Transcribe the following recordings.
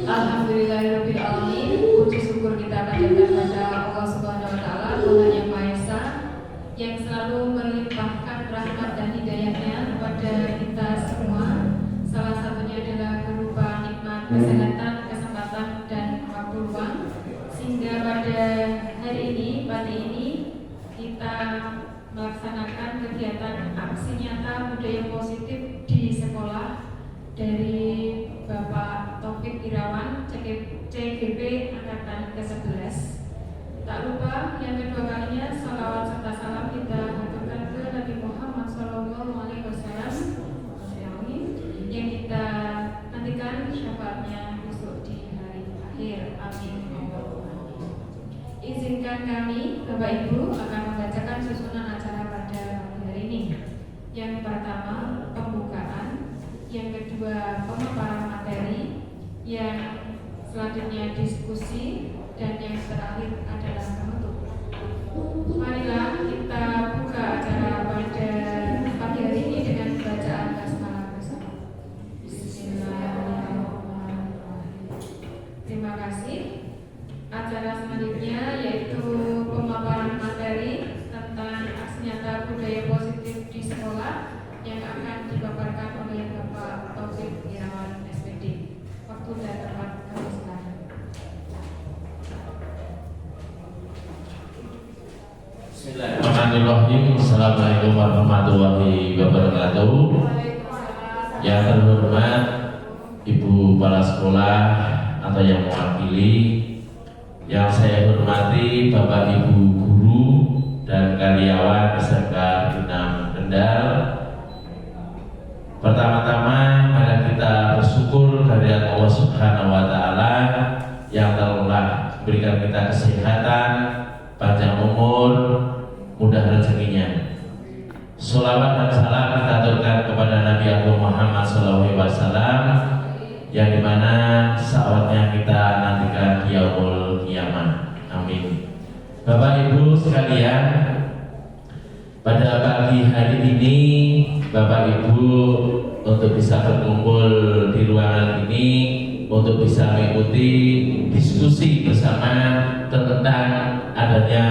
Alhamdulillahirabbil alamin. Puji syukur kita panjatkan kepada Allah Subhanahu wa taala, Tuhan yang Maha Esa, yang selalu melimpahkan rahmat dan hidayahnya kepada kita semua. Salah satunya adalah berupa nikmat kesehatan, kesempatan dan waktu luang, sehingga pada hari ini, pagi ini kita melaksanakan kegiatan aksi nyata budaya positif di sekolah dari Bapak Taufik Irawan, CGP Angkatan ke-11. Tak lupa yang kedua kalinya salawat serta salam kita haturkan ke Nabi Muhammad SAW yang kita nantikan syafaatnya besok di hari akhir. Amin. Izinkan kami, Bapak Ibu, akan membacakan susunan acara pada hari ini. Yang pertama, pembukaan. Yang kedua, pemaparan materi. Yang selanjutnya diskusi. Dan yang terakhir adalah penutup. Marilah kita buka acara pada pagi hari ini dengan bacaan basmalah bersama. Bismillahirrahmanirrahim. Terima kasih. Acara selanjutnya yaitu pemaparan materi tentang aksi nyata budaya positif di sekolah yang akan dipaparkan oleh Bapak Taufik Irawan SPD. Waktu dan tempat kami silakan. Bismillahirrahmanirrahim. Assalamualaikum warahmatullahi wabarakatuh. Yang terhormat Ibu Kepala Sekolah atau yang mewakili, yang saya hormati Bapak Ibu Guru dan karyawan beserta bintang Kendal. Pertama-tama mari kita bersyukur kehadirat Allah Subhanahu wa taala yang telah memberikan kita kesehatan, panjang umur, mudah rezekinya. Sholawat dan salam kita aturkan kepada Nabi Agung Muhammad SAW, yang dimana saatnya kita nantikan di yaumul qiyamah. Amin. Bapak Ibu sekalian, pada pagi hari ini Bapak Ibu untuk bisa berkumpul di ruangan ini untuk bisa mengikuti diskusi bersama tentang adanya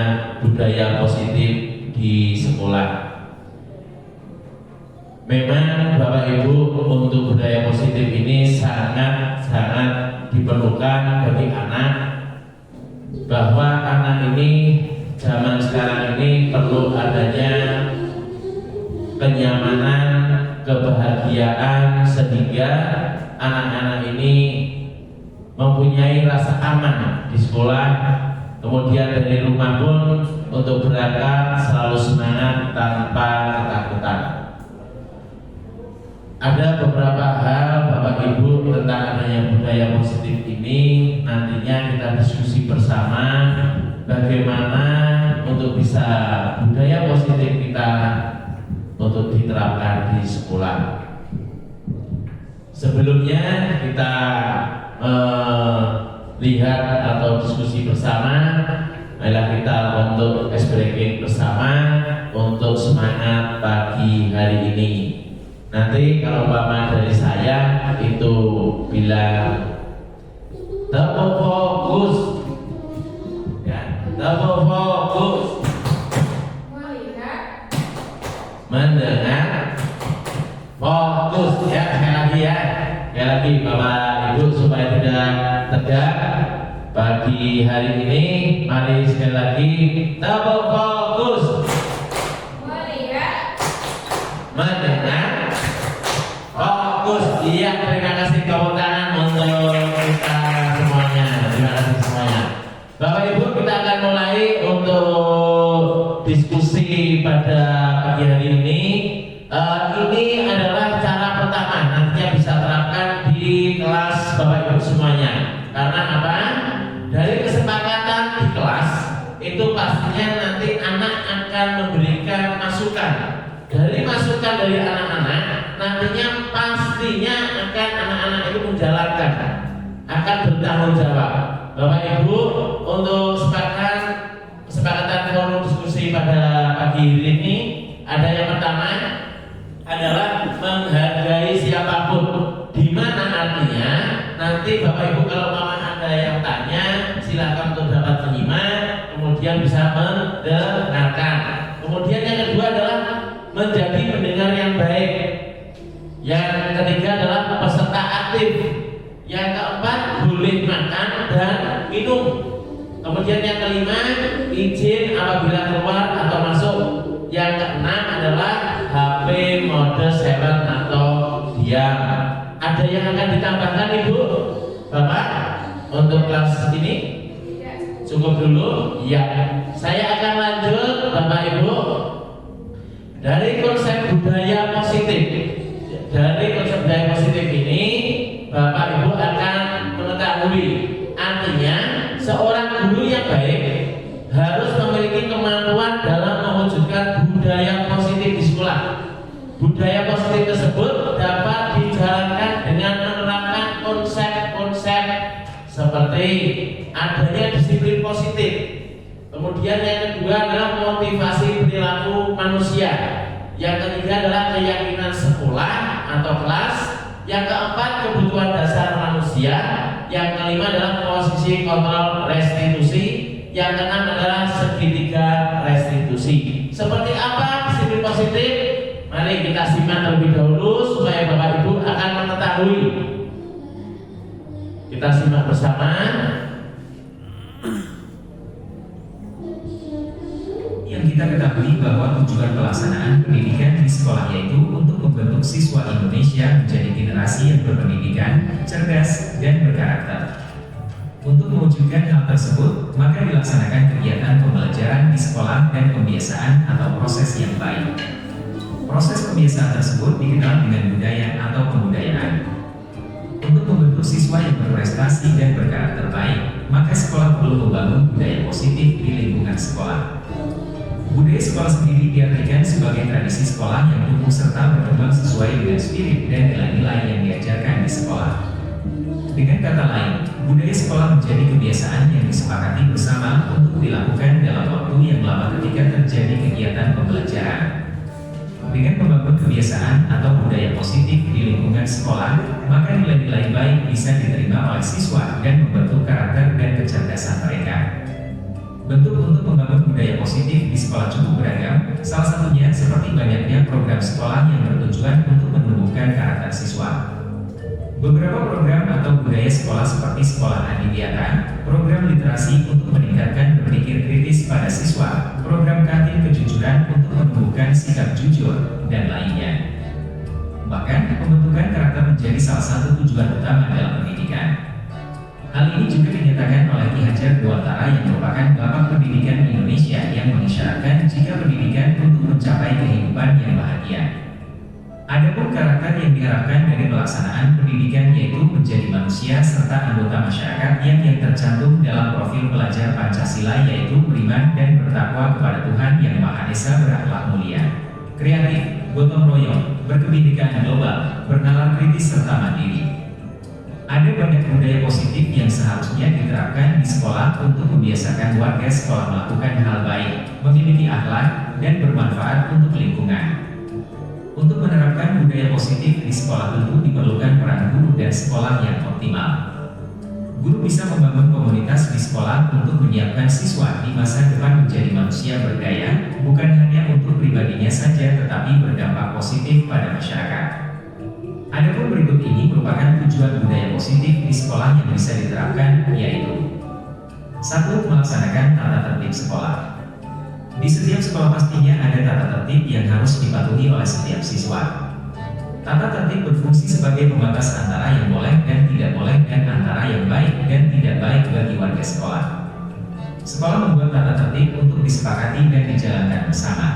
budaya positif di sekolah. Memang Bapak Ibu, untuk budaya positif ini sangat diperlukan bagi anak, bahwa anak ini zaman sekarang ini perlu adanya kenyamanan, kebahagiaan, sehingga anak-anak ini mempunyai rasa aman di sekolah, kemudian dari rumah pun untuk berangkat selalu semangat tanpa ketakutan. Ada beberapa hal Bapak Ibu tentang adanya budaya positif ini, nantinya kita diskusi bersama bagaimana untuk bisa budaya positif kita untuk diterapkan di sekolah. Sebelumnya kita lihat atau diskusi bersama, marilah kita untuk ice breaking bersama untuk semangat pagi hari ini. Nanti kalau Bapak dari saya itu bilang tepuk fokus, ya, tepuk fokus, mendengar, fokus, ya, sekali lagi Bapak Ibu supaya tidak tegak pagi hari ini. Mari sekali lagi tepuk fokus, mendengar, fokus. Iya, terima kasih, tepuk tangan untuk kita semuanya. Terima kasih semuanya. Bapak Ibu, kita akan mulai untuk diskusi pada pagi hari ini. Ini adalah cara pertama, nantinya bisa terapkan di kelas Bapak Ibu semuanya. Karena apa? Dari kesepakatan di kelas itu pastinya nanti anak akan memberikan masukan. Dari masukan dari anak-anak, nantinya pastinya akan anak-anak itu menjalankan, akan bertanggung jawab. Bapak Ibu, untuk kesepakatan forum diskusi pada pagi hari ini, ada yang pertama adalah menghargai siapapun, di mana artinya nanti Nanti Bapak Ibu kalau mama ada yang tanya, silakan untuk dapat menyimak, kemudian bisa mendengarkan. Kemudian yang kedua adalah menjadi pendengar yang baik. Yang ketiga adalah peserta aktif. Yang keempat boleh makan dan minum. Kemudian yang kelima izin apabila keluar atau masuk. Yang keenam adalah HP mode silent atau diam. Ada yang akan ditambahkan Ibu, Bapak untuk kelas ini? Cukup dulu. Ya, saya akan lanjut Bapak Ibu dari konsep budaya positif. Dari konsep budaya positif ini Bapak Ibu akan mengetahui artinya seorang guru yang baik harus memiliki kemampuan dalam mewujudkan budaya positif di sekolah. Budaya positif tersebut dapat dijalankan dengan menerapkan konsep-konsep seperti adanya disiplin positif. Kemudian yang kedua adalah motivasi perilaku manusia. Yang ketiga adalah keyakinan sekolah atau kelas. Yang keempat kebutuhan dasar manusia. Yang kelima adalah posisi kontrol restitusi. Yang keenam adalah segitiga restitusi. Seperti apa disiplin positif? Mari kita simak terlebih dahulu supaya Bapak Ibu akan mengetahui. Kita simak bersama. Yang kita ketahui bahwa tujuan pelaksanaan pendidikan di sekolah yaitu untuk membentuk siswa Indonesia menjadi generasi yang berpendidikan, cerdas, dan berkarakter. Untuk mewujudkan hal tersebut, maka dilaksanakan kegiatan pembelajaran di sekolah dan pembiasaan atau proses yang baik. Proses pembiasaan tersebut dikenal dengan budaya atau pembudayaan. Untuk membentuk siswa yang berprestasi dan berkarakter baik, maka sekolah perlu membangun budaya positif di lingkungan sekolah. Budaya sekolah sendiri diartikan sebagai tradisi sekolah yang tumbuh serta berkembang sesuai dengan spirit dan nilai-nilai yang diajarkan di sekolah. Dengan kata lain, budaya sekolah menjadi kebiasaan yang disepakati bersama untuk dilakukan dalam waktu yang lama ketika terjadi kegiatan pembelajaran. Dengan membangun kebiasaan atau budaya positif di lingkungan sekolah, maka nilai-nilai baik bisa diterima oleh siswa dan membentuk karakter dan kecerdasan mereka. Bentuk untuk membangun budaya positif di sekolah cukup beragam, salah satunya seperti banyaknya program sekolah yang bertujuan untuk menumbuhkan karakter siswa. Beberapa program atau budaya sekolah seperti sekolah adidiata, program literasi untuk meningkatkan berpikir kritis pada siswa, program kantin kejujuran untuk menumbuhkan sikap jujur, dan lainnya. Bahkan, pembentukan karakter menjadi salah satu tujuan utama dalam pendidikan. Hal ini juga dinyatakan oleh Ki Hajar Dewantara yang merupakan Bapak Pendidikan Indonesia yang mengisyaratkan jika pendidikan untuk mencapai kehidupan yang bahagia. Adapun karakter yang diharapkan dari pelaksanaan pendidikan yaitu menjadi manusia serta anggota masyarakat yang tercantum dalam profil pelajar Pancasila yaitu beriman dan bertakwa kepada Tuhan Yang Maha Esa, berakhlak mulia, kreatif, gotong royong, berkebinekaan global, bernalar kritis serta mandiri. Ada banyak budaya positif yang seharusnya diterapkan di sekolah untuk membiasakan warga sekolah melakukan hal baik, memiliki akhlak, dan bermanfaat untuk lingkungan. Untuk menerapkan budaya positif di sekolah tentu diperlukan peran guru dan sekolah yang optimal. Guru bisa membangun komunitas di sekolah untuk menyiapkan siswa di masa depan menjadi manusia berdaya, bukan hanya untuk pribadinya saja tetapi berdampak positif pada masyarakat. Adapun berikut ini merupakan tujuan budaya positif di sekolah yang bisa diterapkan, yaitu 1. Melaksanakan tata tertib sekolah. Di setiap sekolah pastinya ada tata tertib yang harus dipatuhi oleh setiap siswa. Tata tertib berfungsi sebagai pembatas antara yang boleh dan tidak boleh dan antara yang baik dan tidak baik bagi warga sekolah. Sekolah membuat tata tertib untuk disepakati dan dijalankan bersama.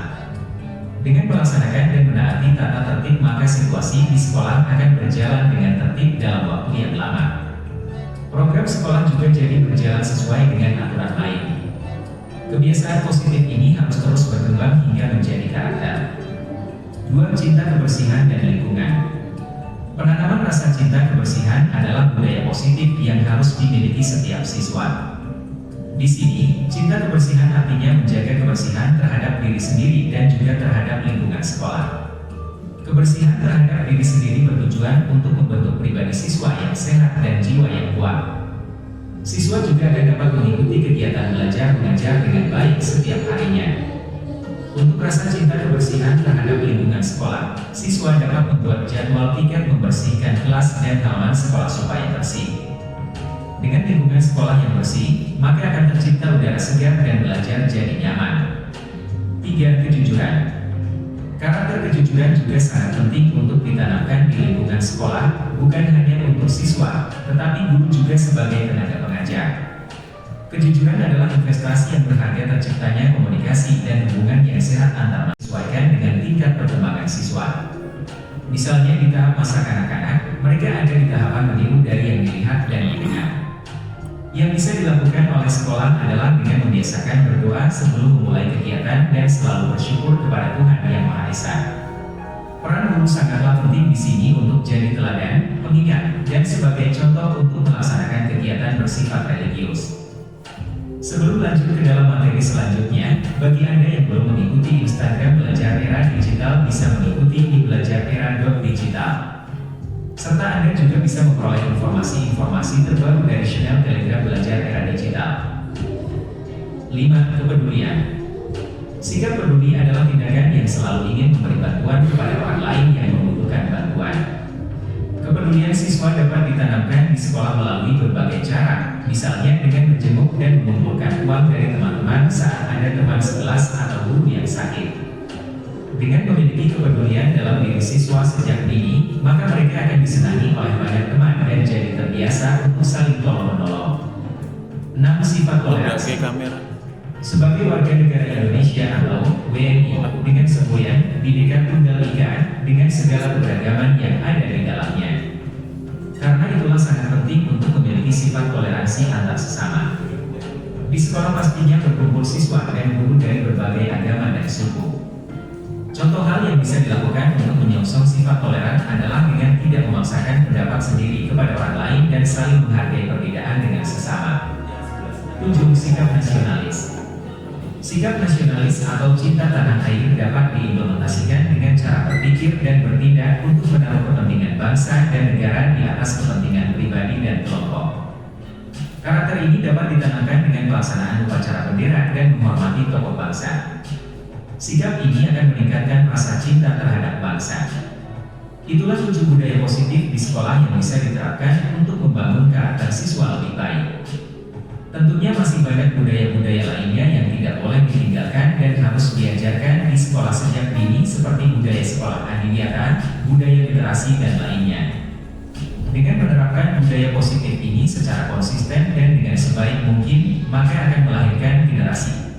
Dengan melaksanakan dan menaati tata tertib, maka situasi di sekolah akan berjalan dengan tertib dalam waktu yang lama. Program sekolah juga jadi berjalan sesuai dengan aturan main. Kebiasaan positif ini harus terus berkembang hingga menjadi karakter. 2. Cinta kebersihan dan lingkungan. Penanaman rasa cinta kebersihan adalah budaya positif yang harus dimiliki setiap siswa. Di sini, cinta kebersihan artinya menjaga kebersihan terhadap diri sendiri dan juga terhadap lingkungan sekolah. Kebersihan terhadap diri sendiri bertujuan untuk membentuk pribadi siswa yang sehat dan jiwa yang Siswa juga akan dapat mengikuti kegiatan belajar mengajar dengan baik setiap harinya. Untuk rasa cinta kebersihan terhadap lingkungan sekolah, siswa dapat membuat jadwal tiket membersihkan kelas dan halaman sekolah supaya bersih. Dengan lingkungan sekolah yang bersih, maka akan tercipta udara segar dan belajar jadi nyaman. 3. Kejujuran. Karakter kejujuran juga sangat penting untuk ditanamkan di lingkungan sekolah, bukan hanya untuk siswa, tetapi guru juga sebagai tenaga pengajar. Kejujuran adalah investasi yang berharga terciptanya komunikasi dan hubungan yang sehat antar menyesuaikan dengan tingkat perkembangan siswa. Misalnya di tahap masa kanak-kanak, mereka ada di tahapan meniru dari yang dilihat dan didengar. Yang bisa dilakukan oleh sekolah adalah dengan membiasakan berdoa sebelum memulai kegiatan dan selalu bersyukur kepada Tuhan Yang Maha Esa. Peran guru sangatlah penting di sini untuk jadi teladan, pengingat, dan sebagai contoh untuk melaksanakan kegiatan bersifat religius. Sebelum lanjut ke dalam materi selanjutnya, bagi Anda yang belum mengikuti Instagram Belajar Era Digital bisa mengikuti di belajarera.digital. Serta Anda juga bisa memperoleh informasi-informasi terbaru dari channel Telegram Belajar Era Digital. 5. Kepedulian. Sikap peduli adalah tindakan yang selalu ingin memberi bantuan kepada orang lain yang membutuhkan bantuan. Kepedulian siswa dapat ditanamkan di sekolah melalui berbagai cara, misalnya dengan menjenguk dan mengumpulkan uang dari teman-teman saat ada teman sekelas atau guru yang sakit. Dengan memiliki kepedulian dalam diri siswa sejak dini, maka mereka akan disenangi oleh banyak teman dan jadi terbiasa untuk saling tolong-menolong. 6. Sifat toleransi. Sebagai warga negara Indonesia atau WNI dengan semboyan Bhinneka Tunggal Ika dengan segala keberagaman yang ada di dalamnya. Karena itulah sangat penting untuk memiliki sifat toleransi antar sesama. Di sekolah pastinya berkumpul siswa dan guru dari berbagai agama dan suku. Contoh hal yang bisa dilakukan untuk menyongsong sifat toleran adalah dengan tidak memaksakan pendapat sendiri kepada orang lain dan saling menghargai perbedaan dengan sesama. 7. Sikap nasionalis. Sikap nasionalis atau cinta tanah air dapat diimplementasikan dengan cara berpikir dan bertindak untuk menaruh kepentingan bangsa dan negara di atas kepentingan pribadi dan kelompok. Karakter ini dapat ditanamkan dengan pelaksanaan upacara bendera dan menghormati tokoh bangsa. Sikap ini akan meningkatkan rasa cinta terhadap bangsa. Itulah 7 budaya positif di sekolah yang bisa diterapkan untuk membangun karakter siswa lebih baik. Tentunya masih banyak budaya-budaya lainnya yang tidak boleh ditinggalkan dan harus diajarkan di sekolah sejak dini seperti budaya sekolah adiwiyata, budaya literasi, dan lainnya. Dengan menerapkan budaya positif ini secara konsisten dan dengan sebaik mungkin, maka akan melahirkan generasi.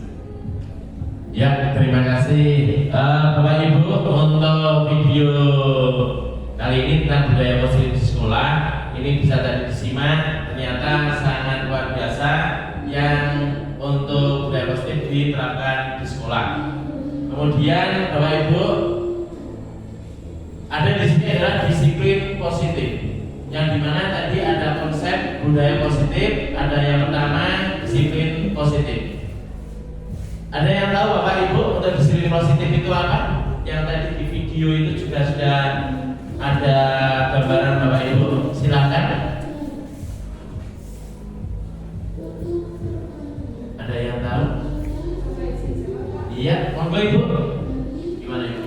Ya, terima kasih Bapak Ibu untuk video kali ini tentang budaya positif di sekolah. Ini bisa tadi disimak, ternyata sangat luar biasa yang untuk budaya positif diterapkan di sekolah. Kemudian Bapak Ibu, ada di sini adalah disiplin positif, yang dimana tadi ada konsep budaya positif, ada yang pertama disiplin positif. Ada yang tahu Bapak Ibu untuk disiplin positif itu apa? Yang tadi di video itu juga sudah ada gambaran Bapak Ibu. Silakan. Ada yang tahu? Iya, monggo Ibu. Gimana Ibu?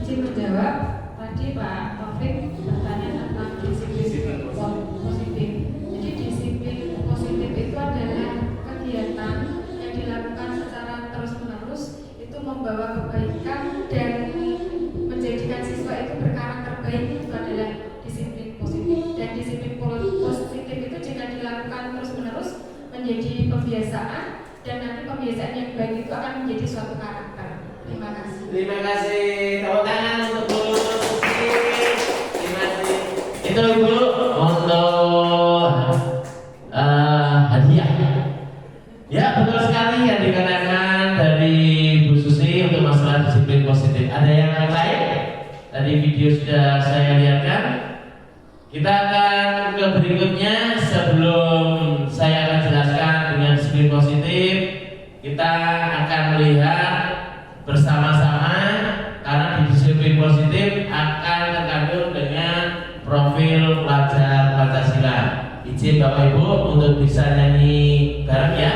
Izin menjawab. Tadi Pak Taufik bertanya tentang disiplin positif. Jadi disiplin positif itu adalah kegiatan dilakukan secara terus-menerus itu membawa kebaikan dan menjadikan siswa itu berkarakter baik, itu adalah disiplin positif. Dan disiplin positif itu jika dilakukan terus-menerus menjadi pembiasaan dan nanti pembiasaan yang baik itu akan menjadi suatu karakter. Terima kasih. Terima kasih. Tepuk tangan untuk Bu Susi. Terima kasih. Itu Ibu untuk hadiah. Ya, betul sekali yang dikatakan dari Bu Susi untuk masalah disiplin positif. Ada yang lain? Tadi video sudah saya lihatkan. Kita akan ke berikutnya. Sebelum saya akan jelaskan dengan disiplin positif, kita akan melihat bersama-sama karena di disiplin positif akan terkandung dengan profil pelajar Pancasila. izin Bapak Ibu untuk bisa nyanyi bareng ya.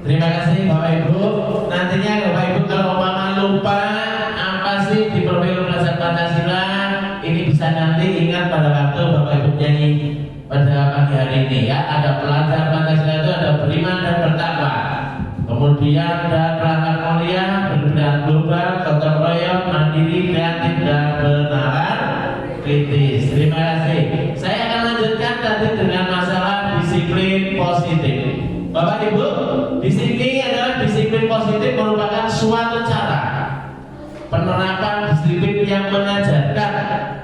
Terima kasih Bapak Ibu. Nantinya Bapak Ibu kalau umpama lupa apa sih di profil pelajar Pancasila, ini bisa nanti ingat pada waktu Bapak Ibu nyanyi pada pagi hari ini ya. Ada pelajar Pancasila itu ada beriman dan bertakwa, kemudian dan berakhlak mulia, berbudaya global, gotong royong, mandiri, kreatif dan bernalar kritis. Terima kasih. Saya akan lanjutkan tadi dengan masalah disiplin positif. Bapak Ibu, di sini adalah disiplin positif merupakan suatu cara penerapan disiplin yang mengajarkan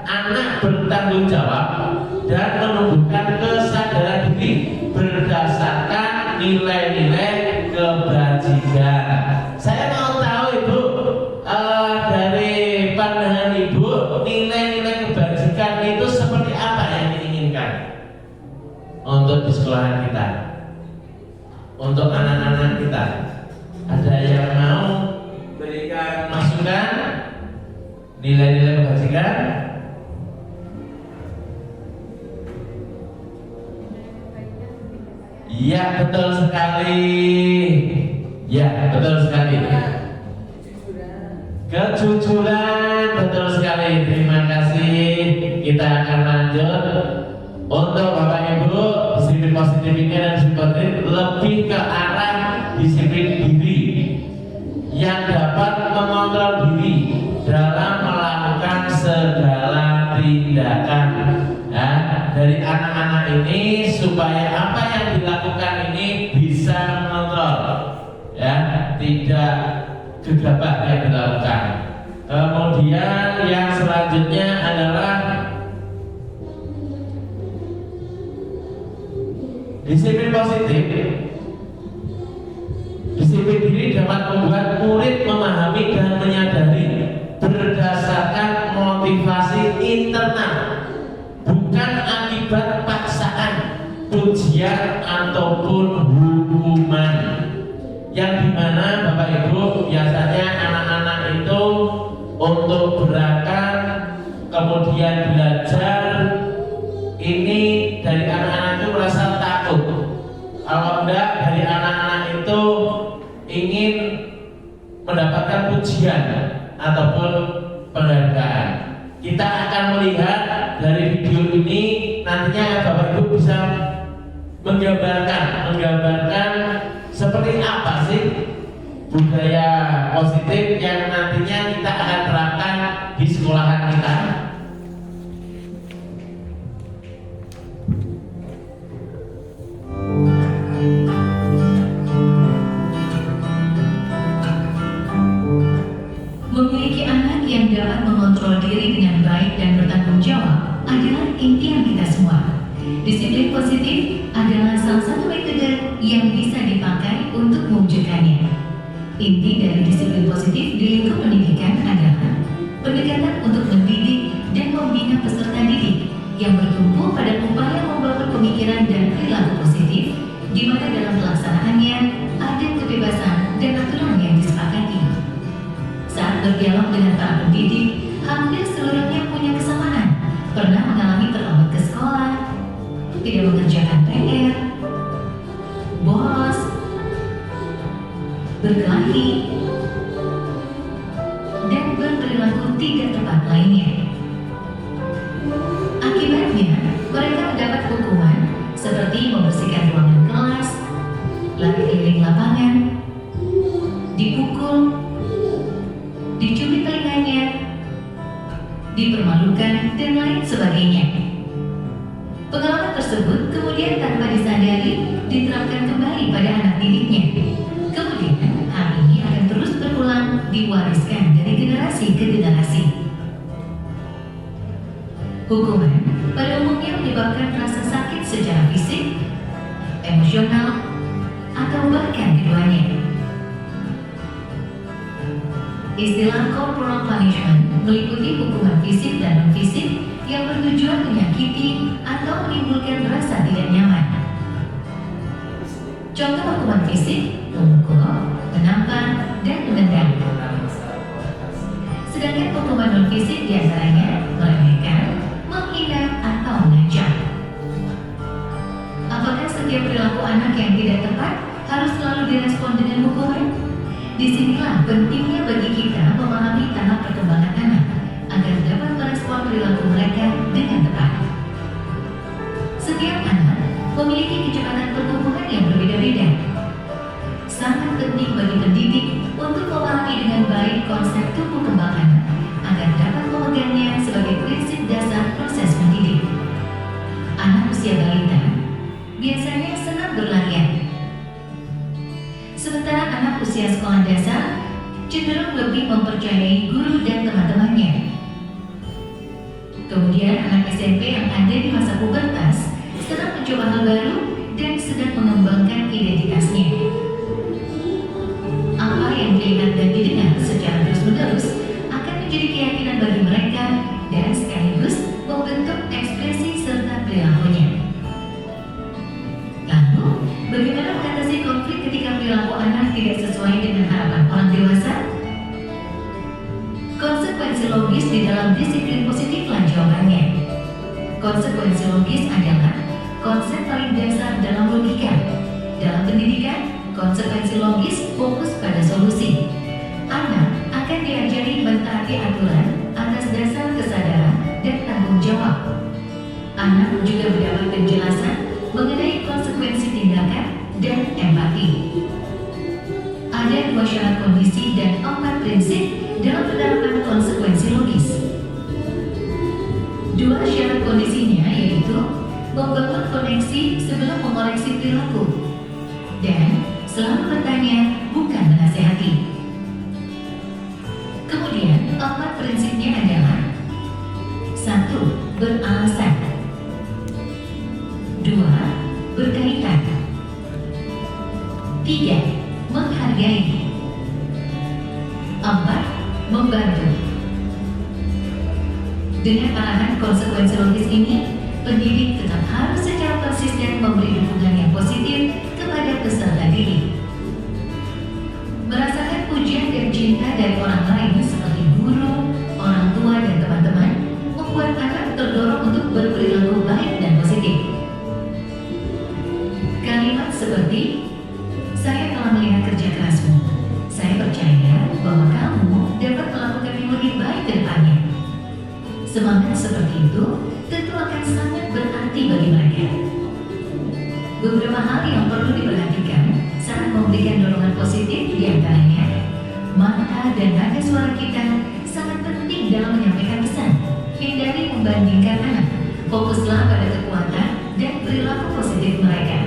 anak bertanggung jawab dan menumbuhkan kesadaran diri berdasarkan nilai-nilai kebajikan. Saya mau tahu Ibu, dari pandangan Ibu, nilai-nilai kebajikan itu seperti apa yang diinginkan untuk di sekolahan kita? Untuk anak-anak kita, ada yang mau berikan masukan nilai-nilai kebajikan? Iya, betul sekali. Ya, betul sekali. Kejujuran, betul sekali. Terima kasih. Kita akan lanjut. Untuk Bapak Ibu, disiplin positif ini dan disiplin positif lebih ke arah disiplin diri yang dapat mengontrol diri dalam melakukan segala tindakan ya, dari anak-anak ini supaya apa yang dilakukan ini bisa mengontrol ya, tidak gegabah yang dilakukan. Kemudian yang selanjutnya adalah disiplin positif. Disiplin diri dapat membuat murid memahami dan menyadari berdasarkan motivasi internal, bukan akibat paksaan, pujian ataupun hukuman. Yang dimana Bapak Ibu biasanya anak-anak itu untuk berangkat kemudian belajar ini dari anak-anak itu merasa takut. Kalau enggak, dari anak-anak itu ingin mendapatkan pujian ataupun penghargaan. Kita akan melihat dari video ini nantinya Bapak Ibu bisa menggambarkan seperti apa sih budaya positif yang nantinya kita akan terapkan di sekolahan kita. Memiliki anak yang dapat mengontrol diri dengan baik dan bertanggung jawab adalah impian kita semua. Disiplin positif adalah salah satu metode yang bisa dipakai untuk mewujudkannya. Inti dari disiplin positif di lingkup pendidikan adalah pendekatan untuk mendidik dan membina peserta didik yang bertumpu pada upaya membangun pemikiran dan perilaku positif, di mana dalam pelaksanaannya ada kebebasan dan aturan yang disepakati. Saat berdialog dengan para pendidik, hampir seluruhnya punya kesamaan, pernah mengalami terlambat ke sekolah, tidak mengerjakan PR, bolos, berkelahi, dan berperilaku tidak tepat lainnya. Akibatnya, mereka mendapat hukuman seperti membersihkan ruangan kelas, lari keliling lapangan, dipukul, dicubit telinganya, dipermalukan, dan lain sebagainya. Pengalaman tersebut kemudian tanpa disadari diterapkan kembali pada anak didiknya. Kemudian hal ini akan terus berulang, diwariskan dari generasi ke generasi. Hukuman pada umumnya menyebabkan rasa sakit secara fisik, emosional, atau bahkan keduanya. Istilah corporal punishment meliputi hukuman fisik dan non-fisik yang bertujuan menyakiti atau menimbulkan rasa tidak nyaman. Contoh hukuman fisik: memukul, menampar, dan menendang. Sedangkan hukuman non-fisik diantaranya meremehkan, menghina, atau mengancam. Apakah setiap perilaku anak yang tidak tepat harus selalu direspon dengan hukuman? Disinilah pentingnya bagi kita memahami tahap perkembangan anak agar dapat merespon perilaku mereka dengan tepat. Setiap anak memiliki kecepatan pertumbuhan yang berbeda-beda. Sangat penting bagi pendidik untuk memahami dengan baik konsep tumbuh kembang anak agar dapat memegangnya sebagai prinsip dasar proses mendidik. Anak usia balita biasanya senang berlarian, sementara anak usia sekolah dasar cenderung lebih mempercayai guru dan teman-temannya. Kemudian anak SMP yang ada di masa pubertas sedang mencoba hal baru dan sedang mengembangkan identitasnya. Apa yang dilihat dan didengar secara terus-menerus akan menjadi keyakinan bagi mereka dan sekaligus membentuk ekspresi serta perilakunya. Lalu, bagaimana mengatasi konflik ketika perilaku anak tidak sesuai dengan harapan orang dewasa? Konsekuensi logis di dalam disiplin positiflah jawabannya. Konsekuensi logis adalah konsep paling dasar dalam logika. Dalam pendidikan, konsekuensi logis fokus pada solusi. Anak akan diajari mentaati aturan atas dasar kesadaran dan tanggung jawab. Anak juga mendapat penjelasan mengenai konsekuensi tindakan dan empati. Ada 2 syarat kondisi dan 4 prinsip dalam penerapan konsekuensi logis. 2 syarat kondisinya yaitu membangun koneksi sebelum mengoreksi perilaku dan selalu bertanya, bukan menasehati. Kemudian 4 prinsipnya adalah: 1. Beralasan, 2. Berkaitan, 3. Menghargai, 4. Membantu. Dengan arahan konsekuensi logis ini, pendidik tetap harus secara konsisten memberi dukungan yang positif kepada peserta didik. Merasakan pujian dan cinta dari orang lain seperti guru, orang tua, dan teman-teman membuat anak terdorong untuk berperilaku baik dan positif. Kalimat seperti, "Saya telah melihat kerja kerasmu. Saya percaya bahwa kamu dapat melakukan yang lebih baik ke depannya." Semangat seperti itu tentu akan sangat berarti bagi mereka. Beberapa hal yang perlu diperhatikan saat memberikan dorongan positif diantaranya, mata dan nada suara kita sangat penting dalam menyampaikan pesan. Hindari membandingkan anak, fokuslah pada kekuatan dan perilaku positif mereka,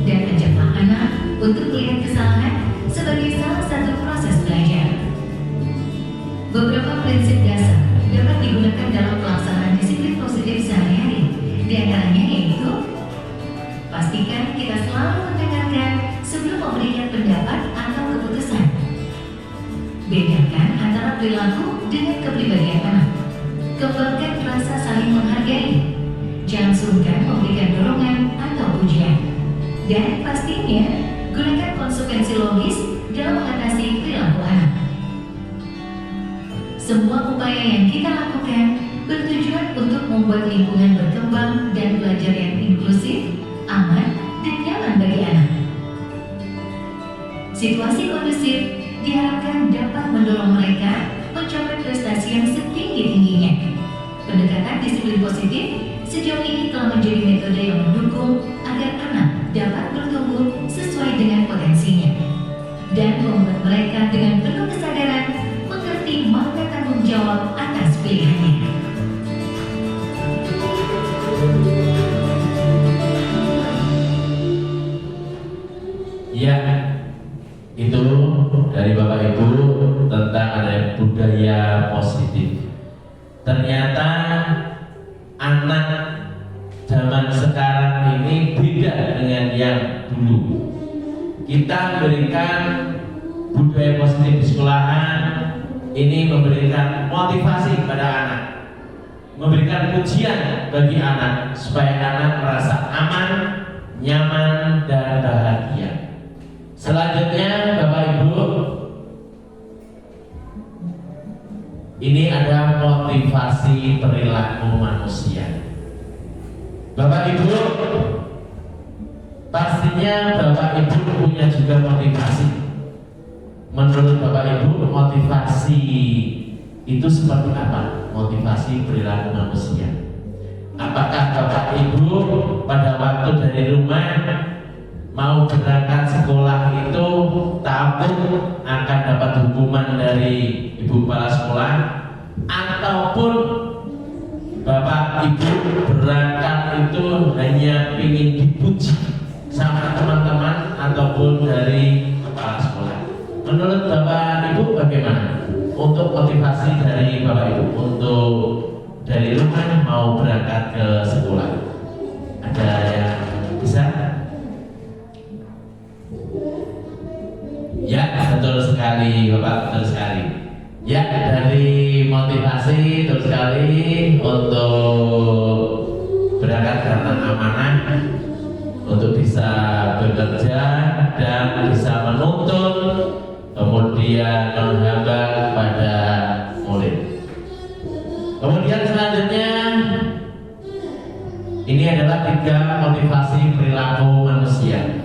dan ajaklah anak untuk melihat kesalahan sebagai salah satu proses belajar. Beberapa prinsip dasar dapat digunakan dalam pelaksanaan disiplin positif sehari-hari. Di antaranya yaitu, pastikan kita selalu mendengarkan sebelum memberikan pendapat atau keputusan. Bedakan antara perilaku dengan kepribadian anak. Kembangkan rasa saling menghargai. Jangan sungkan memberikan dorongan atau pujian. Dan pastinya, gunakan konsekuensi logis dalam mengatasi perilaku anak. Semua upaya yang kita lakukan bertujuan untuk membuat lingkungan berkembang dan belajar yang inklusif, aman, dan nyaman bagi anak. Situasi kondusif diharapkan dapat mendorong mereka mencapai prestasi yang setinggi disiplin positif sejauh ini telah menjadi metode yang mendukung agar anak dapat bertumbuh sesuai dengan potensinya dan membuat mereka dengan penuh kesadaran mengerti makna tanggung jawab atas pilihannya. Ya, itu dari Bapak Ibu tentang ada budaya positif. Ternyata anak zaman sekarang ini beda dengan yang dulu. Kita memberikan budaya positif di sekolahan, ini memberikan motivasi kepada anak, memberikan pujian bagi anak supaya anak merasa aman, nyaman, dan bahagia. Selanjutnya Bapak Ibu, ini ada motivasi perilaku manusia. Bapak Ibu, pastinya Bapak Ibu punya juga motivasi. Menurut Bapak Ibu, motivasi itu seperti apa? Motivasi perilaku manusia. Apakah Bapak Ibu pada waktu dari rumah mau berangkat sekolah itu takut akan dapat hukuman dari ibu kepala sekolah, ataupun Bapak Ibu berangkat itu hanya ingin dipuji sama teman-teman ataupun dari kepala sekolah? Menurut Bapak Ibu bagaimana untuk motivasi dari Bapak Ibu untuk dari rumah mau berangkat ke sekolah? Ada yang bisa? Ya, betul sekali Bapak, betul sekali. Ya, dari motivasi betul sekali untuk berangkat karena amanah, untuk bisa bekerja dan bisa menuntut, kemudian menghambat pada murid. Kemudian selanjutnya ini adalah 3 motivasi perilaku manusia.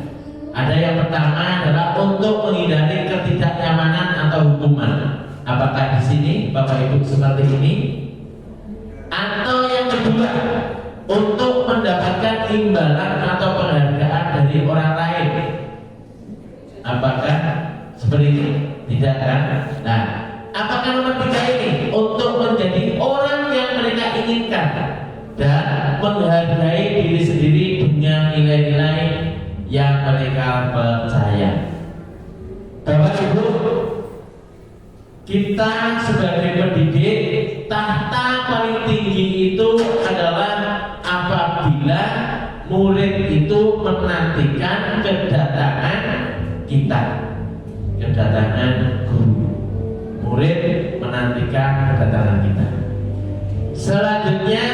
Ada yang pertama adalah untuk menghindari ketidaknyamanan atau hukuman. Apakah di sini Bapak Ibu seperti ini? Atau yang kedua, untuk mendapatkan imbalan atau penghargaan dari orang lain. Apakah seperti ini? Tidak kan? Nah, apakah nomor 3 ini untuk menjadi orang yang mereka inginkan dan menghargai diri sendiri dengan nilai-nilai yang mereka percaya? Bapak Ibu, kita sebagai pendidik, tahta paling tinggi itu adalah apabila murid itu menantikan kedatangan kita, kedatangan guru. Murid menantikan kedatangan kita. Selanjutnya,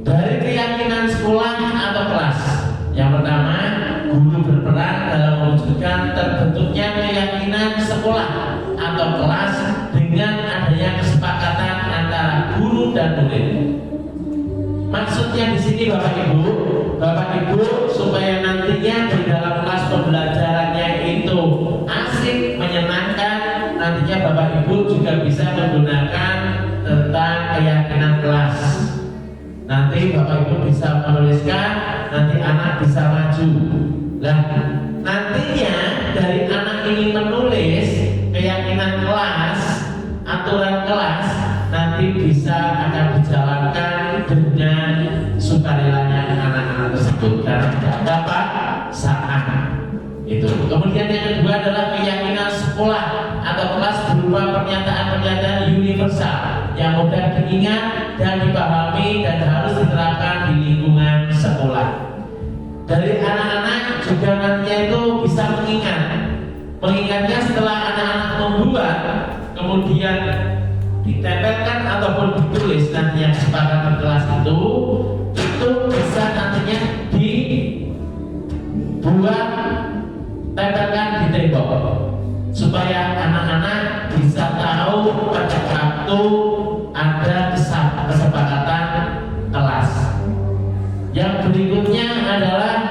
dari keyakinan sekolah atau kelas. Yang pertama, guru berperan dalam mewujudkan terbentuknya keyakinan sekolah atau kelas dengan adanya kesepakatan antara guru dan murid. Maksudnya di sini Bapak Ibu supaya nantinya di dalam kelas pembelajarannya itu asik, menyenangkan, nantinya Bapak Ibu juga bisa menggunakan tentang keyakinan kelas. Nanti Bapak Ibu bisa menuliskan, nanti anak bisa maju. Nah, nantinya dari anak ingin menulis keyakinan kelas, aturan kelas, nanti bisa akan dijalankan dengan sukarilanya anak-anak tersebut karena tidak dapat saat itu. Kemudian yang kedua adalah keyakinan sekolah atau kelas berupa pernyataan-pernyataan universal yang mudah diingat dan dipahami dan harus diterapkan di lingkungan sekolah. Dari anak-anak juga nantinya itu bisa mengingatnya setelah anak-anak membuat, kemudian ditempelkan ataupun ditulis nantinya kesepakatan kelas itu bisa nantinya dibuat, tempelkan di tembok supaya anak-anak bisa tahu pada waktu ada kesepakatan kelas. Yang berikutnya adalah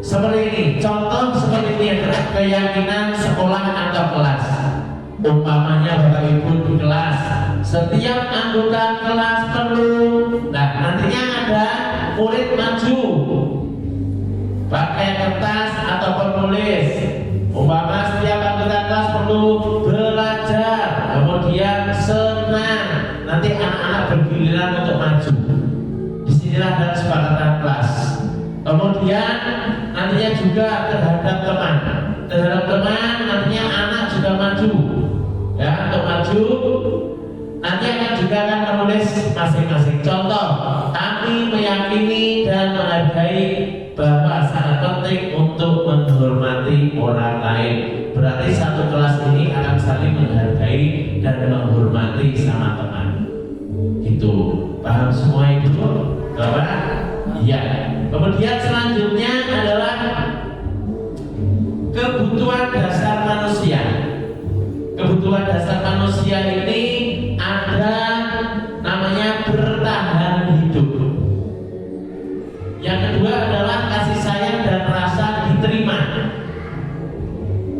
Seperti ini, contoh seperti ini adalah keyakinan sekolah atau kelas. Umpamanya Bapak Ibu di kelas, setiap anggota kelas perlu, nah nantinya ada murid maju pakai kertas ataupun tulis. Umpama setiap anggota kelas perlu belajar, kemudian senang, nanti anak-anak bergiliran untuk maju. Disinilah ada kesepakatan kelas. Kemudian nantinya juga terhadap teman nantinya anak juga maju, ya untuk maju. Nanti akan juga akan menulis masing-masing. Contoh, kami meyakini dan menghargai bahwa sangat penting untuk menghormati orang lain. Berarti satu kelas ini akan saling menghargai dan menghormati sama teman. Gitu. Paham semua itu, Bapak? Iya. Kemudian selanjutnya adalah kebutuhan dasar manusia. Kebutuhan dasar manusia ini ada namanya bertahan hidup. Yang kedua adalah kasih sayang dan rasa diterima.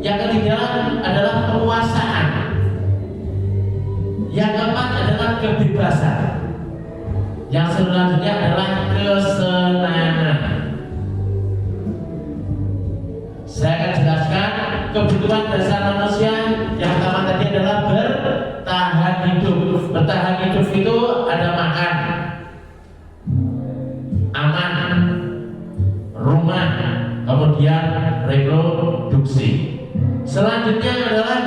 Yang ketiga adalah penguasaan. Yang keempat adalah kebebasan. Yang selanjutnya adalah kesenangan. Saya akan jelaskan kebutuhan dasar manusia. Yang pertama tadi adalah bertahan hidup. Bertahan hidup itu ada makan, aman, rumah, kemudian reproduksi. Selanjutnya adalah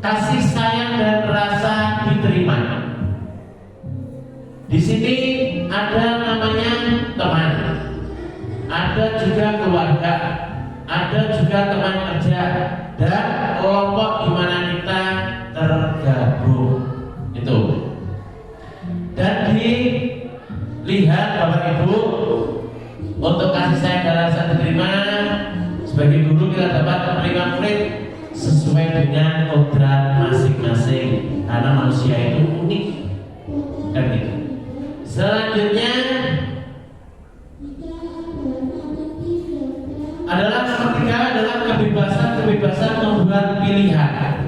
kasih sayang dan rasa diterima. Di sini ada namanya teman, ada juga keluarga, ada juga teman kerja, dan kelompok di mana kita tergabung. Itu. Dan dilihat Bapak Ibu, untuk kasih sayang dan rasa diterima, sebagai guru kita dapat menerima murid sesuai dengan kodrat masing-masing, karena manusia itu unik, kan gitu. Selanjutnya adalah nomor 3 adalah kebebasan membuat pilihan.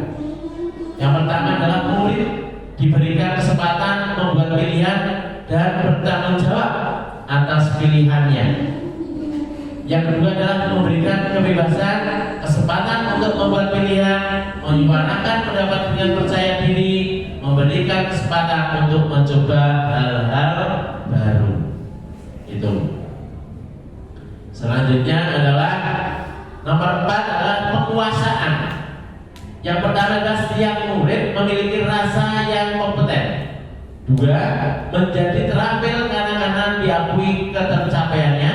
Yang pertama adalah murid diberikan kesempatan membuat pilihan dan bertanggung jawab atas pilihannya. Yang kedua adalah memberikan kebebasan, kesempatan untuk membuat pilihan, menyuarakan pendapat dengan percaya diri, memberikan kesempatan untuk mencoba hal-hal baru. Itu. Selanjutnya adalah nomor 4 adalah penguasaan. Yang pertama adalah setiap murid memiliki rasa yang kompeten. 2. Menjadi terampil karena diakui ketercapaiannya.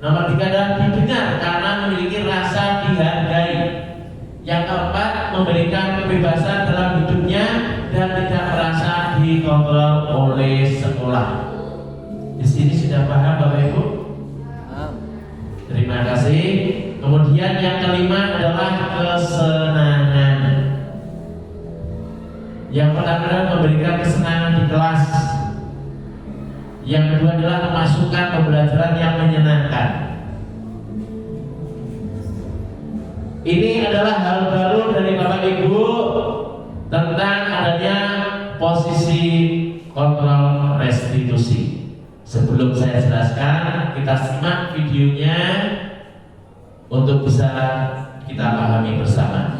Nomor 3 adalah didengar karena memiliki rasa dihargai. Yang keempat, memberikan kebebasan dalam hidupnya dan tidak merasa dikontrol oleh sekolah. Di sini sudah paham Bapak Ibu? Terima kasih. Kemudian yang kelima adalah kesenangan. Yang pertama adalah memberikan kesenangan di kelas. Yang kedua adalah memasukkan pembelajaran yang menyenangkan. Ini adalah hal baru dari Bapak Ibu tentang adanya posisi kontrol restitusi. Sebelum saya jelaskan, kita simak videonya untuk bisa kita pahami bersama.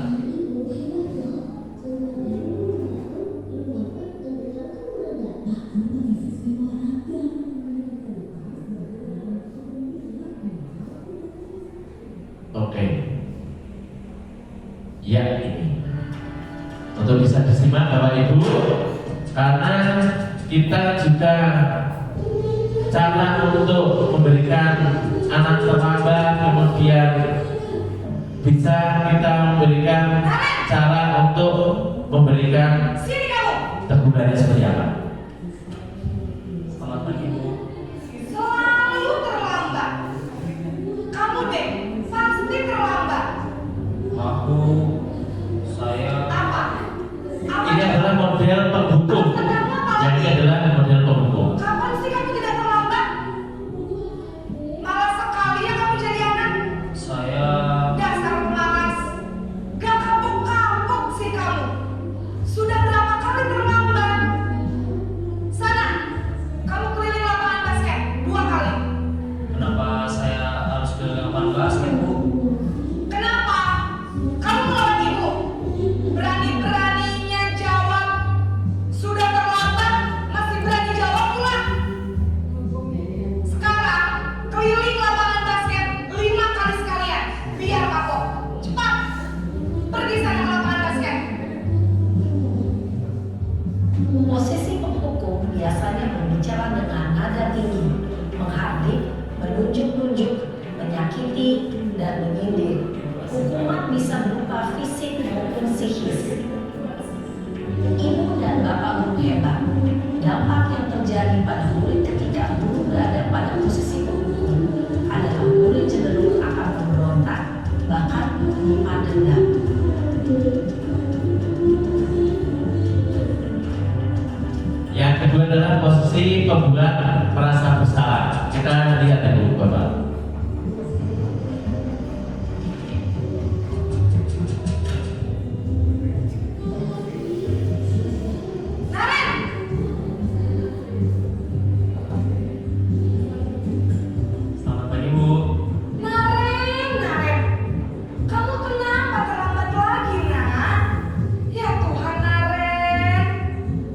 Oke. Ya, ini untuk bisa disimak Bapak Ibu, karena kita juga cara untuk memberikan anak terlambat, kemudian bisa kita memberikan cara untuk memberikan tegurannya seperti apa. Selamat pagi Bu. Selalu terlambat. Kamu deh pasti terlambat. Aku, saya. Apa? Ini adalah model penghukum. Yang ini adalah model penghukum. Kapan sih kamu tidak terlambat? Malah sekali ya kamu jadi basket, Bu. Kenapa? Kamu melawan ibu? Berani-beraninya jawab. Sudah terlambat, masih berani jawab pula. Sekarang, keliling lapangan basket 5 kali sekalian. Biar kapok. Cepat. Pergi sana ke lapangan basket. Posisi penghukum biasanya berbicara dengan nada tinggi, menghardik, menunjuk-nunjuk, menyakiti, dan menyindir. Hukuman bisa berupa fisik maupun psikis. Ibu dan bapak guru hebat. Dampak yang terjadi pada murid ketika guru berada pada posisi penghukum adalah murid cenderung akan memberontak, bahkan menyimpan dendam. Yang kedua adalah posisi pembuat merasa bersalah. Kita lihat dulu Bapak. Naren! Selamat pagi, Bu. Naren. Kamu kenapa terlambat lagi, nak? Ya Tuhan, Naren.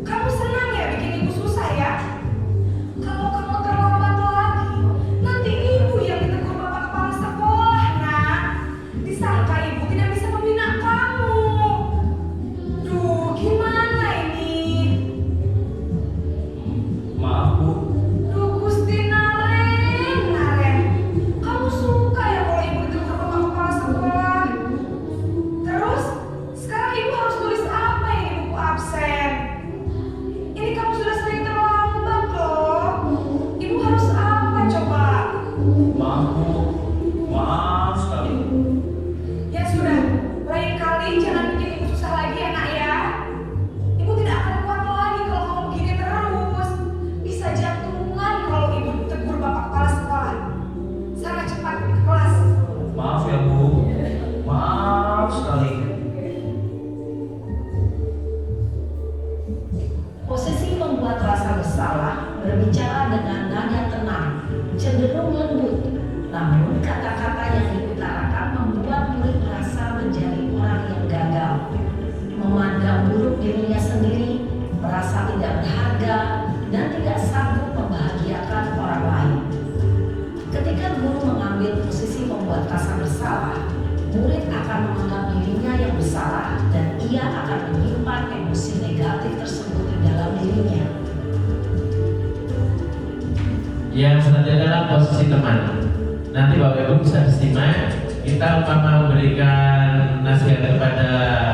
Kamu senang ya bikin ibu susah ya? Kalau kamu terlambat lagi, nanti ibu yang ditegur bapak kepala sekolah, nak. Disangka ibu tidak bisa membina kamu. Duh, gimana ini? Maaf, Bu. Duh, Gusti Naren. Kamu suka ya kalau ibu ditegur bapak kepala sekolah? Terus, sekarang ibu harus tulis apa ini buku absen? Ini kamu sudah sering terlambat loh. Ibu harus apa coba? Maaf, Bu. Maaf sekali. Ya sudah, lain kali jangan bikin ibu susah lagi ya nak ya. Ibu tidak akan kuat lagi kalau kamu begini terus. Bisa jantungan kalau ibu tegur bapak kepala sekolah. Sana cepat ke kelas. Maaf ya, Bu. Maaf sekali. Posisi pembuat rasa bersalah berbicara dengan nada tenang, cenderung lembut. Namun kata-kata yang diutarakan membuat murid merasa menjadi orang yang gagal, memandang buruk dirinya sendiri, merasa tidak berharga, dan tidak sanggup membahagiakan orang lain. Ketika guru mengambil posisi pembuat rasa bersalah, murid akan menganggap dirinya yang bersalah dan ia akan menyimpan emosi negatif tersebut di dalam dirinya. Yang selanjutnya adalah posisi teman. Nanti Bapak Ibu bisa disimak. Kita umpama memberikan nasihat kepada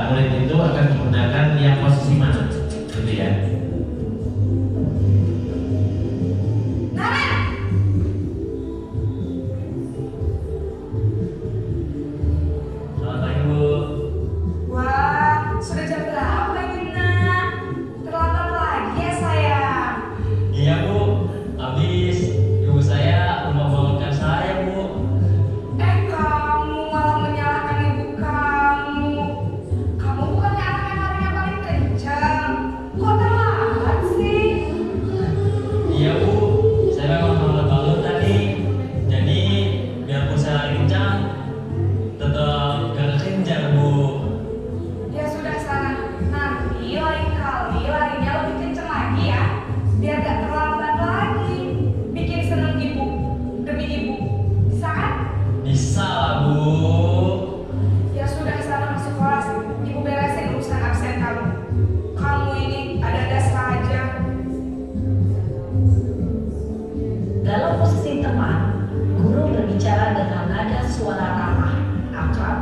murid itu akan menggunakan yang posisi mana, gitu ya. Naren! Selamat pagi, Bu. Wah, sudah jam berapa ini nak? Terlambat lagi ya sayang. Iya, Bu. Habis ibu saya lupa bangunkan saya, Bu. Kamu malah menyalahkan ibu kamu. Kamu bukannya anak yang larinya paling kencang. Kok terlambat sih? Iya, Bu. Saya memang terlambat bangun tadi. Jadi biarpun saya lari kencang, tetap gak kencang, Bu. Ya sudah sana. Nanti lain kali larinya lebih kencang lagi ya. Biar gak terlambat lagi. Bikin seneng ibu. Demi ibu. Bisa kan? Bisa lah, Bu. Ya sudah sana masuk kelas. Ibu beresin urusan absen kamu. Kamu ini ada-ada saja. Dalam posisi teman, guru berbicara dengan nada suara ramah, akrab,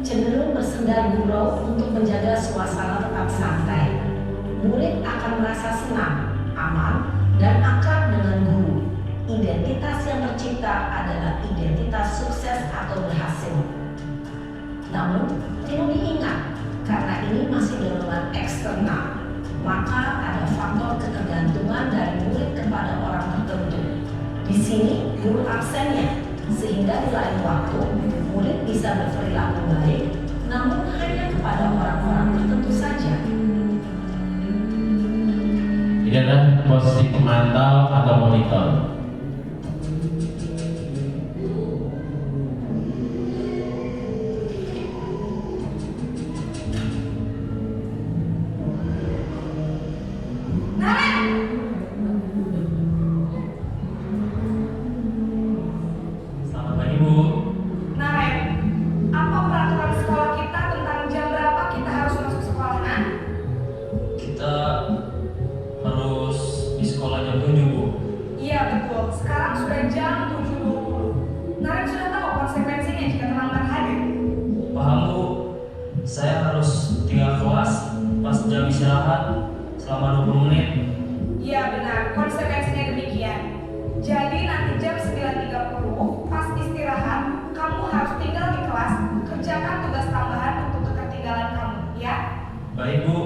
cenderung bersendal gurau untuk menjaga suasana tetap santai. Murid akan merasa senang, aman, dan akrab dengan guru. Identitas yang tercipta adalah identitas sukses atau berhasil. Namun, perlu diingat, karena ini masih dorongan eksternal, maka ada faktor ketergantungan dari murid kepada orang tertentu. Di sini guru absennya, sehingga di lain waktu murid bisa berperilaku baik, namun hanya kepada orang-orang tertentu saja. Ini adalah posisi pemantau atau monitor. istirahat selama 20 menit. Iya benar, konsekuensinya demikian. Jadi nanti jam 9.30 pas istirahat, kamu harus tinggal di kelas, kerjakan tugas tambahan untuk ketertinggalan kamu, ya? Baik Bu.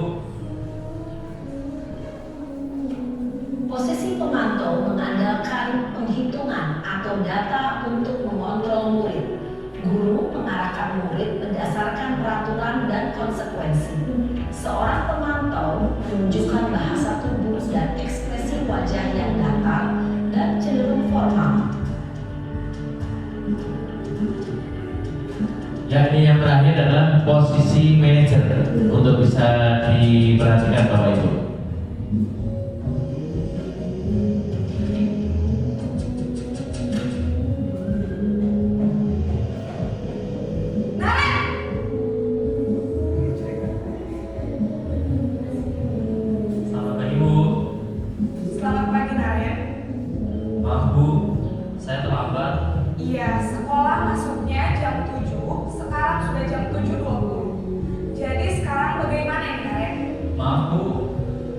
Posisi pemantau mengandalkan penghitungan atau data untuk mengontrol murid. Guru mengarahkan murid berdasarkan peraturan dan konsekuensi. Seorang pemantau menunjukkan bahasa tubuh dan ekspresi wajah yang datar dan cenderung formal. Ya, ini yang terakhir adalah posisi manajer untuk bisa diperhatikan Bapak Ibu. Selamat pagi Bu. Selamat pagi Naren. Maaf Bu, saya terlambat. Iya, sekolah masuknya jam 7, sekarang sudah jam 7.20. Jadi sekarang bagaimana ini Naren? Maaf Bu,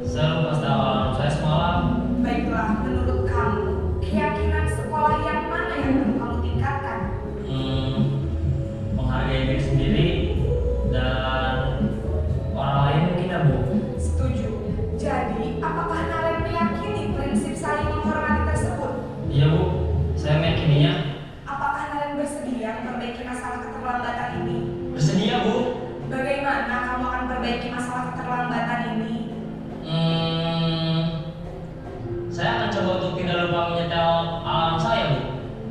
saya lupa setel alarm saya semalam. Baiklah, menurut kamu, keyakinan sekolah yang mana yang perlu kamu tingkatkan? Menghargai diri sendiri dan orang lain mungkin ya Bu. Setuju. Jadi, apakah Naren meyakini prinsip saling menghormati tersebut? Iya Bu, saya meyakininya. Apakah Naren bersedia memperbaiki masalah keterlambatan ini? Bersedia Bu. Bagaimana kamu akan perbaiki masalah keterlambatan ini? Saya akan coba untuk tidak lupa menyetel alarm saya Bu.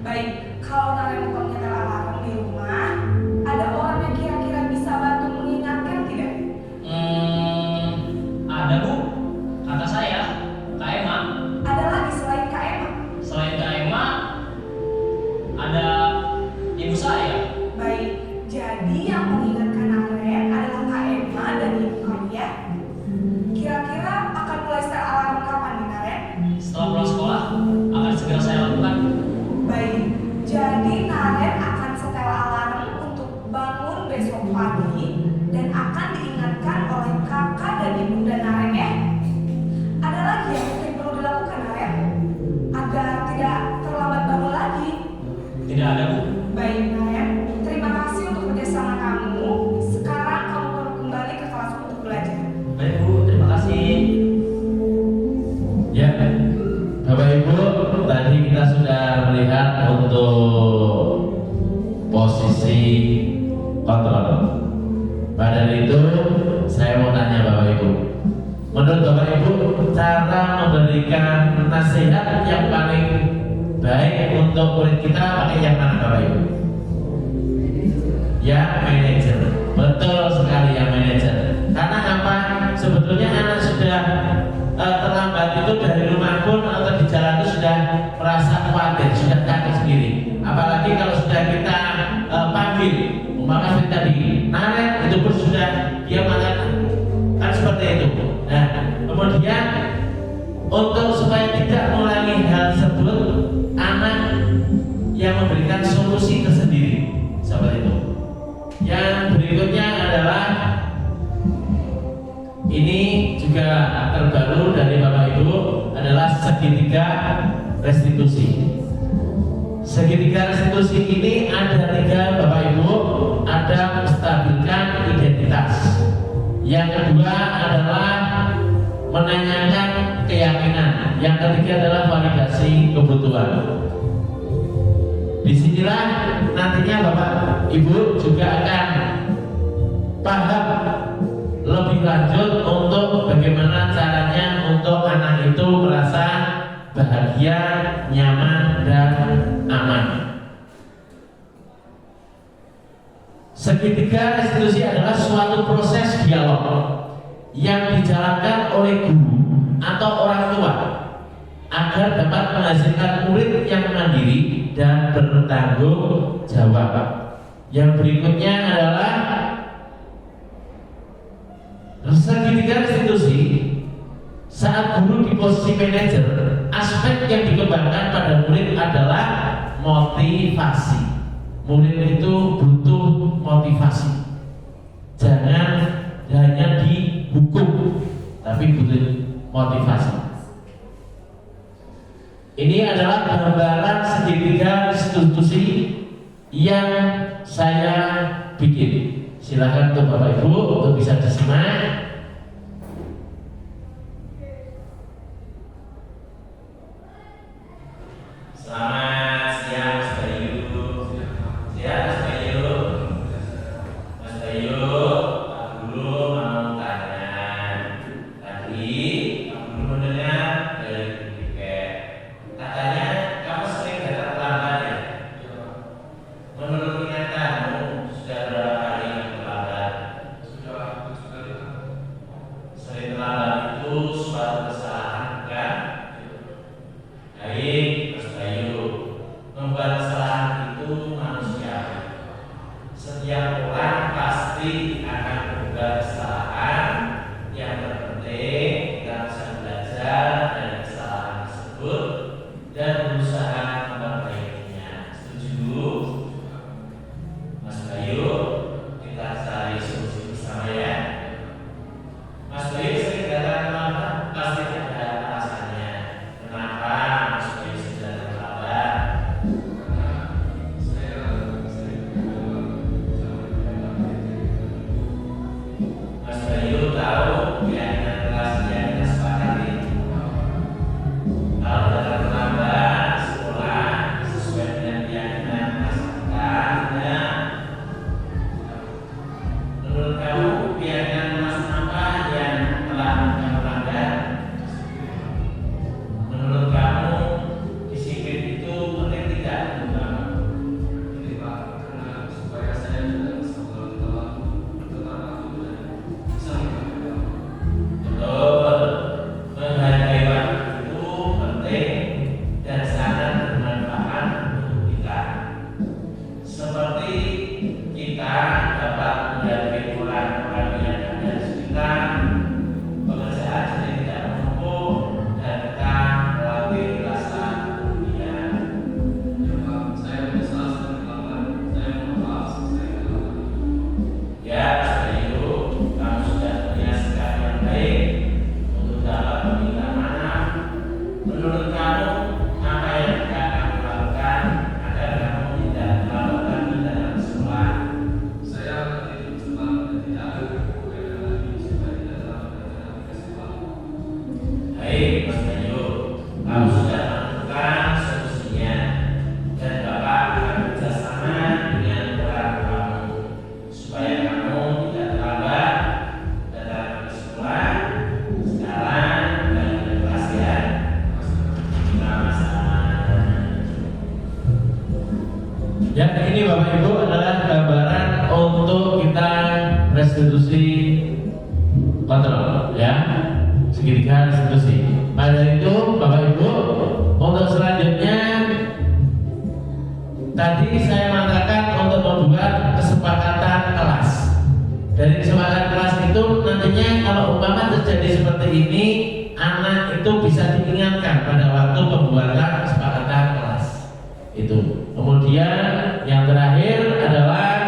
Baik, kalau Naren lupa menyetel alarm di rumah, ada orang yang kira-kira bisa bantu mengingatkan tidak? Ada Bu, kata saya, Kak Emma. Ada lagi selain Kak Emma? Selain Kak Emma, ada ibu saya. Baik, jadi yang mengingatkan Naren adalah Kak Emma dan ibu kamu ya? Kira-kira akan mulai setel alarm kapan nih Naren? Setelah pulang sekolah, akan segera saya lakukan. Baik, jadi Naren akan setel alarm untuk bangun besok pagi dan akan diingatkan oleh kakak dan ibunda Naren ya. Ada lagi yang mungkin perlu dilakukan Naren agar tidak terlambat bangun lagi. Tidak ada Bu. Baik Naren, terima kasih untuk kerjasama kamu. Sekarang kamu perlu kembali ke kelas untuk belajar. Baik Bu, terima kasih. Ya, Bapak Ibu, tadi kita sudah melihat untuk posisi kontrol. Pada itu, saya mau tanya Bapak Ibu, menurut Bapak Ibu, cara memberikan nasihat yang paling baik untuk murid kita pakai yang mana Bapak Ibu? Ya, manajer. Betul sekali ya manajer. Karena apa? Sebetulnya anak sudah terlambat itu dari rumah pun atau di jalan itu sudah merasa khawatir, sudah takut sendiri. Apalagi kalau sudah kita panggil, maka seperti tadi, Naren itu pun sudah dia mengatakan kan seperti itu. Nah, kemudian untuk supaya tidak mengulangi hal tersebut, anak yang memberikan solusi tersendiri seperti itu. Yang berikutnya adalah ini juga terbaru dari Bapak Ibu adalah segitiga restitusi. Segitiga restitusi ini ada 3 Bapak Ibu, ada menstabilkan identitas. Yang kedua adalah menanyakan keyakinan. Yang ketiga adalah validasi kebutuhan. Disinilah nantinya Bapak Ibu juga akan paham lebih lanjut untuk bagaimana caranya untuk anak itu merasa bahagia, nyaman, dan aman. Segitiga restitusi adalah suatu proses dialog yang dijalankan oleh guru atau orang tua agar dapat menghasilkan murid yang mandiri dan bertanggung jawab. Yang berikutnya adalah segitiga restitusi. Saat guru di posisi manajer, aspek yang dikembangkan pada murid adalah motivasi. Murid itu butuh motivasi. Jangan hanya dihukum, tapi butuh motivasi. Ini adalah gambaran segitiga institusi yang saya bikin. Silakan untuk Bapak Ibu untuk bisa disimak. Selamat siang Mas Bayu. Siang Mas Bayu. Mas Bayu, Pak Guru mau tanya. Tadi Pak Guru mendengar dari tiket. Katanya kamu sering datang terlambat ya? Menurut ingatanmu sudah berapa kali terlambat? Sudah kali. Sering terlambat itu suatu kesalahan bukan? Baik, Mas Bayu. Membuat kesalahan itu manusiawi. Setiap orang pasti akan membuat kesalahan. Yang terpenting kita bisa belajar dari kesalahan tersebut dan berusaha memperbaikinya. Setuju? Mas Bayu, kita cari solusi bersama ya. Mas Bayu sering datang terlambat, pasti ada alasannya. Kenapa Mas Bayu sudah terlambat? Mas Bayu tahu keyakinan kelas yang kita sepakati. Kalau datang terlambat sekolah sesuai dengan keyakinan kelas kita, tidak. Menurut kamu keyakinan kelas apa yang telah kamu langgar? Menurut kamu disiplin itu penting tidak untuk kamu? Ini Pak, karena supaya saya tidak sekolah telah waktu dan bisa menghargai. Betul, menghargai waktu itu penting dan sangat bermanfaat untuk kita. Seperti kita dapat menghargai orang-orang yang ada di sekitar, pekerjaan jadi tidak menumpuk, dan kita melatih rasa kemudian. Ya Pak, saya menyesal sudah terlambat. Saya mohon maaf saya terlambat. Ya, Mas Bayu, kamu sudah punya sikap yang baik untuk dapat meminta maaf. Menurut kamu, apa yang akan kamu lakukan agar kamu tidak terlambat lagi dalam sekolah? Saya akan tidur cepat dan tidak akan berkegiatan lagi supaya tidak terlambat dalam sekolah. Baik, Mas Bayu, kamu sudah menemukan solusinya dan Bapak akan bekerjasama dengan orang kamu supaya kamu tidak terlambat datang ke sekolah. Sekarang kembali ke kelas ya. Sama-sama. Ya, ini Bapak Ibu adalah gambaran untuk kita restitusi kontrol ya. Segitiga restitusi. Pada itu Bapak Ibu, untuk selanjutnya tadi saya mengatakan untuk membuat kesepakatan kelas. Dari kesepakatan kelas itu nantinya kalau umpama terjadi seperti ini, anak itu bisa diingatkan pada waktu pembuatan kesepakatan kelas. Itu. Kemudian yang terakhir adalah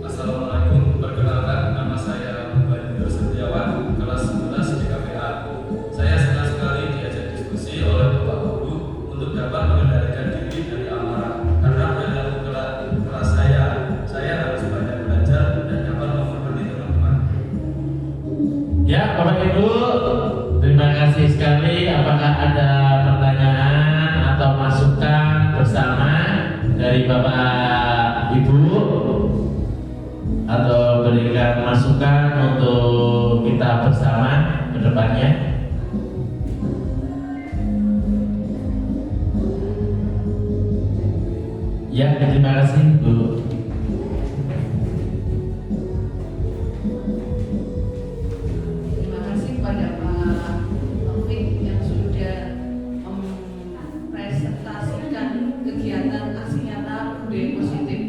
Assalamualaikum, perkenalkan nama saya Bayu Setiawan, kelas 11 di KPA. Saya senang sekali diajak diskusi oleh Bapak Guru untuk dapat mengendalikan diri dari amarah. Karena dalam kelas saya harus banyak belajar dan dapat menghormati teman-teman. ya Bapak Ibu, terima kasih sekali. Apakah ada pertanyaan atau masukan bersama dari Bapak Ibu atau berikan masukan untuk kita bersama ke depannya? Ya, terima kasih Bu. Terima kasih kepada Pak Taufik yang sudah mempresentasikan kegiatan aksi nyata budaya positif.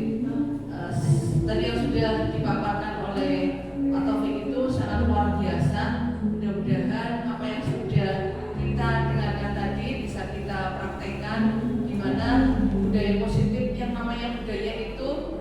Tadi yang sudah dipaparkan oleh Pak Taufik itu sangat luar biasa. Mudah-mudahan apa yang sudah kita dengarkan tadi bisa kita praktekkan, di mana budaya positif yang namanya budaya itu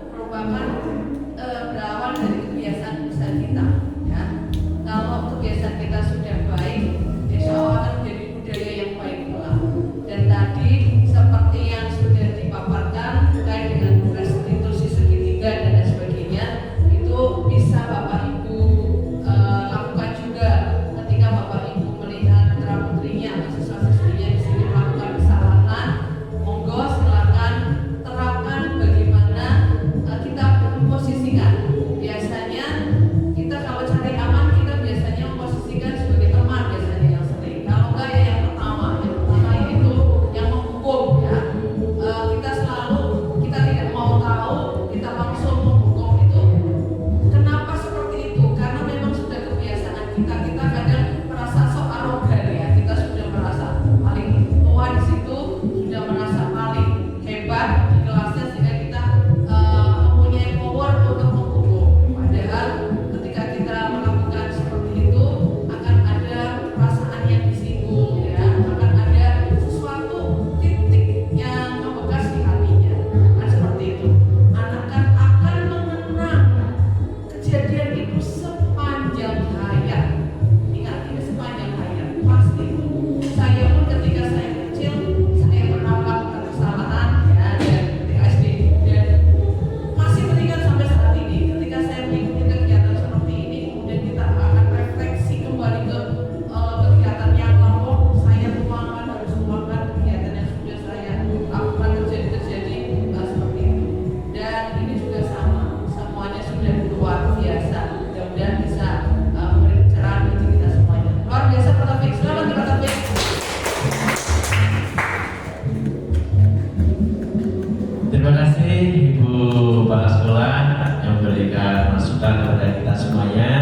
semuanya.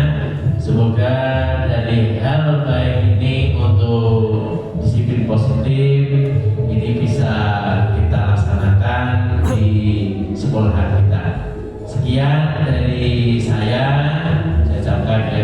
Semoga dari hal baik ini untuk disiplin positif ini bisa kita laksanakan di sekolah kita. Sekian dari saya ucapkan